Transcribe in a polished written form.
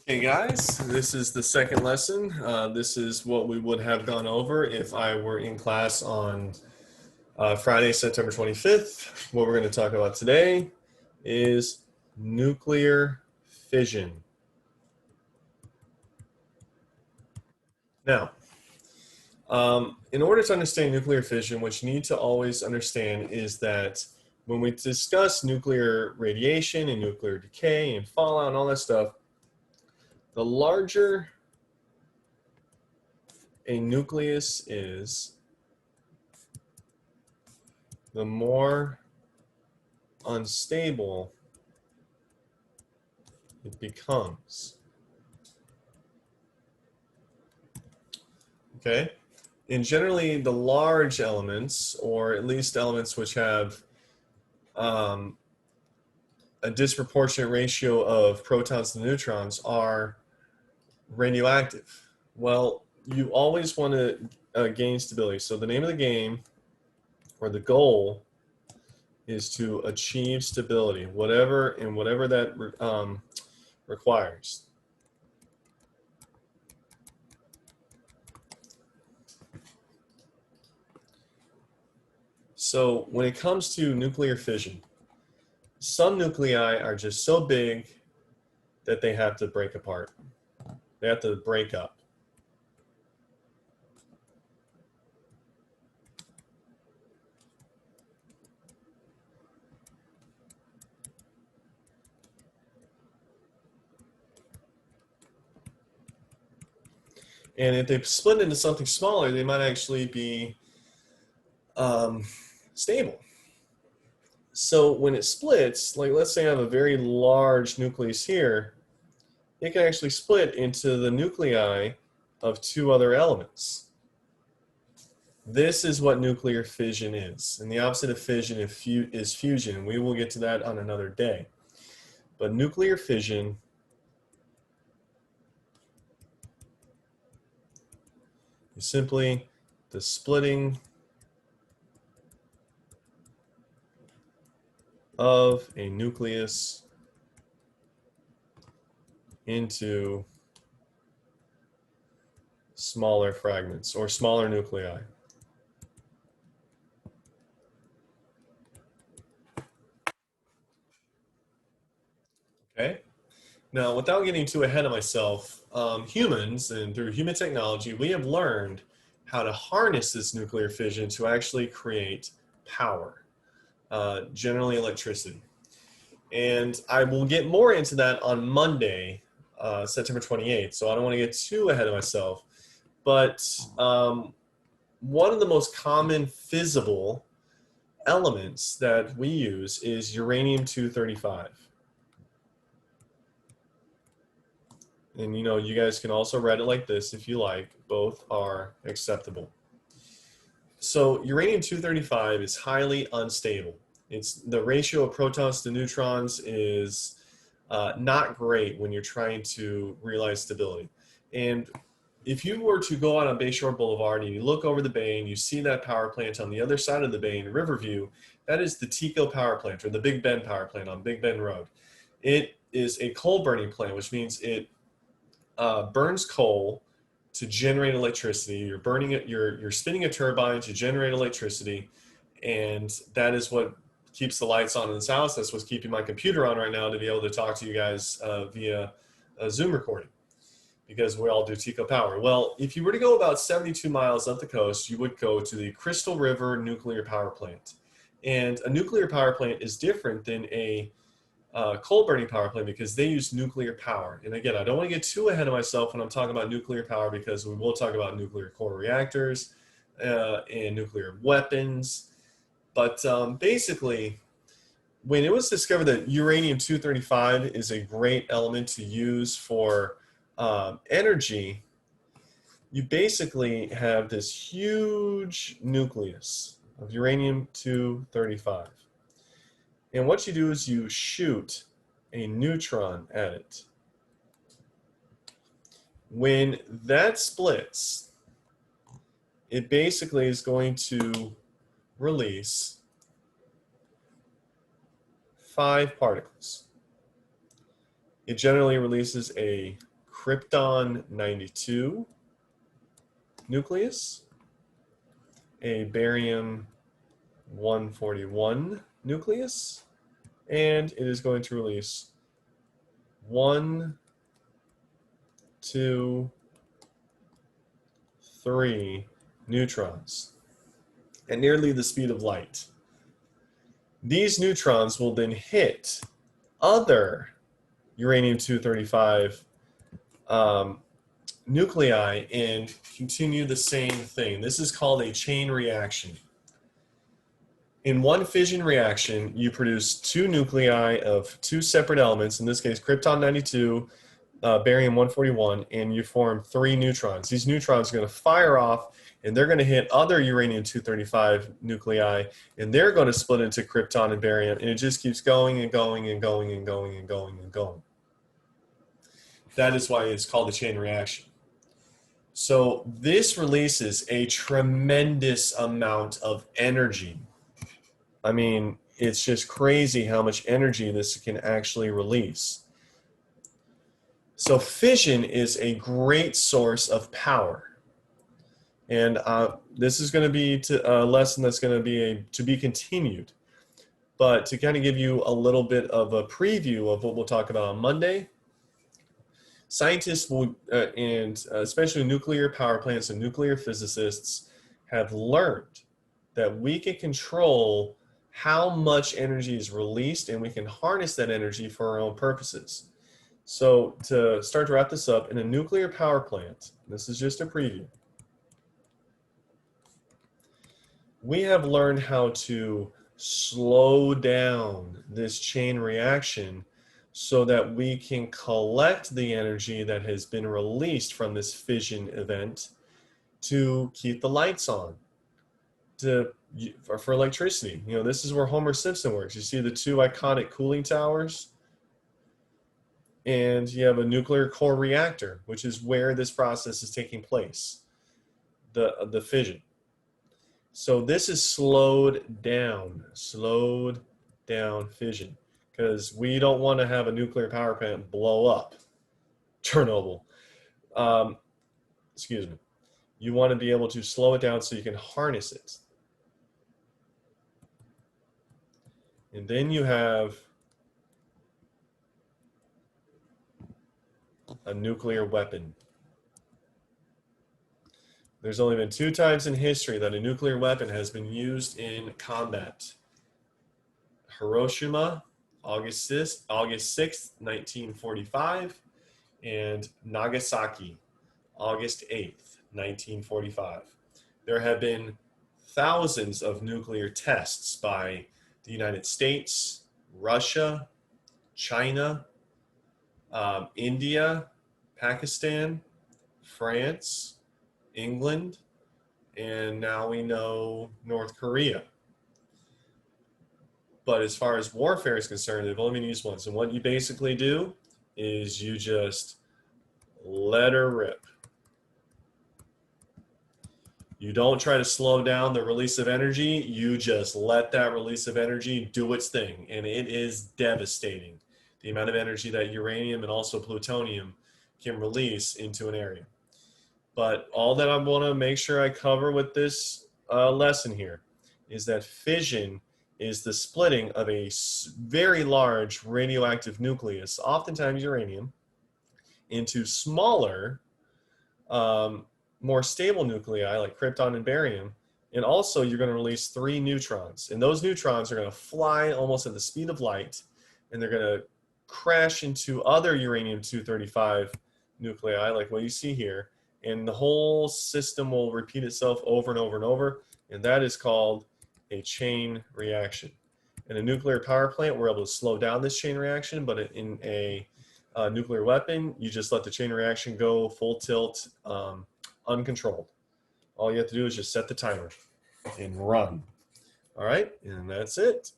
Hey guys, this is the second lesson. This is what we would have gone over if I were in class on Friday, September 25th. What we're going to talk about today is nuclear fission. Now, in order to understand nuclear fission, what you need to always understand is that when we discuss nuclear radiation and nuclear decay and fallout and all that stuff, the larger a nucleus is, the more unstable it becomes. Okay? And generally, the large elements, or at least elements which have a disproportionate ratio of protons to neutrons, are radioactive. Well, you always want to gain stability. So the name of the game, or the goal, is to achieve stability, whatever that requires. So when it comes to nuclear fission, some nuclei are just so big that they have to break apart. They have to break up. And if they split into something smaller, they might actually be stable. So when it splits, like let's say I have a very large nucleus here, it can actually split into the nuclei of two other elements. This is what nuclear fission is. And the opposite of fission is fusion. We will get to that on another day. But nuclear fission is simply the splitting of a nucleus into smaller fragments or smaller nuclei. Okay? Now, without getting too ahead of myself, humans, and through human technology, we have learned how to harness this nuclear fission to actually create power, generally electricity. And I will get more into that on Monday, September 28th, so I don't want to get too ahead of myself. But one of the most common fissible elements that we use is uranium-235. And you guys can also write it like this if you like. Both are acceptable. So uranium-235 is highly unstable. The ratio of protons to neutrons is not great when you're trying to realize stability. And if you were to go out on Bayshore Boulevard and you look over the bay and you see that power plant on the other side of the bay in Riverview, that is the TECO power plant, or the Big Bend power plant on Big Bend Road. It is a coal burning plant, which means it burns coal to generate electricity. You're burning it. You're spinning a turbine to generate electricity, and that is what keeps the lights on in this house. That's what's keeping my computer on right now to be able to talk to you guys via a Zoom recording, because we all do TECO power. Well, if you were to go about 72 miles up the coast, you would go to the Crystal River Nuclear Power Plant. And a nuclear power plant is different than a coal burning power plant because they use nuclear power. And again, I don't want to get too ahead of myself when I'm talking about nuclear power, because we will talk about nuclear core reactors and nuclear weapons. But basically, when it was discovered that uranium-235 is a great element to use for energy, you basically have this huge nucleus of uranium-235. And what you do is you shoot a neutron at it. When that splits, it basically is going to release 5 particles. It generally releases a krypton 92 nucleus, a barium 141 nucleus, and it is going to release 1, 2, 3 neutrons at nearly the speed of light. These neutrons will then hit other uranium-235 nuclei and continue the same thing. This is called a chain reaction. In one fission reaction, you produce 2 nuclei of 2 separate elements, in this case krypton 92, barium 141, and you form 3 neutrons. These neutrons are going to fire off, and they're going to hit other uranium-235 nuclei, and they're going to split into krypton and barium, and it just keeps going and going and going and going and going and going. That is why it's called a chain reaction. So this releases a tremendous amount of energy. I mean, it's just crazy how much energy this can actually release. So fission is a great source of power. And this is going to be a lesson that's going to be to be continued. But to kind of give you a little bit of a preview of what we'll talk about on Monday, scientists will, and especially nuclear power plants and nuclear physicists, have learned that we can control how much energy is released, and we can harness that energy for our own purposes. So to start to wrap this up, in a nuclear power plant, this is just a preview, we have learned how to slow down this chain reaction so that we can collect the energy that has been released from this fission event to keep the lights on, for electricity. You know, this is where Homer Simpson works. You see the 2 iconic cooling towers, and you have a nuclear core reactor, which is where this process is taking place, the fission. So this is slowed down fission, because we don't want to have a nuclear power plant blow up, Chernobyl. Excuse me. You want to be able to slow it down so you can harness it. And then you have a nuclear weapon. There's only been 2 times in history that a nuclear weapon has been used in combat. Hiroshima, August 6th, 1945, and Nagasaki, August 8th, 1945. There have been thousands of nuclear tests by the United States, Russia, China, India, Pakistan, France, England, and now we know North Korea. But as far as warfare is concerned, they've only been used once. And what you basically do is you just let her rip. You don't try to slow down the release of energy. You just let that release of energy do its thing. And it is devastating, the amount of energy that uranium and also plutonium can release into an area. But all that I want to make sure I cover with this lesson here is that fission is the splitting of a very large radioactive nucleus, oftentimes uranium, into smaller, more stable nuclei like krypton and barium. And also you're going to release 3 neutrons. And those neutrons are going to fly almost at the speed of light, and they're going to crash into other uranium-235 nuclei like what you see here. And the whole system will repeat itself over and over and over. And that is called a chain reaction. In a nuclear power plant, we're able to slow down this chain reaction, but in a nuclear weapon, you just let the chain reaction go full tilt, uncontrolled. All you have to do is just set the timer and run. All right, and that's it.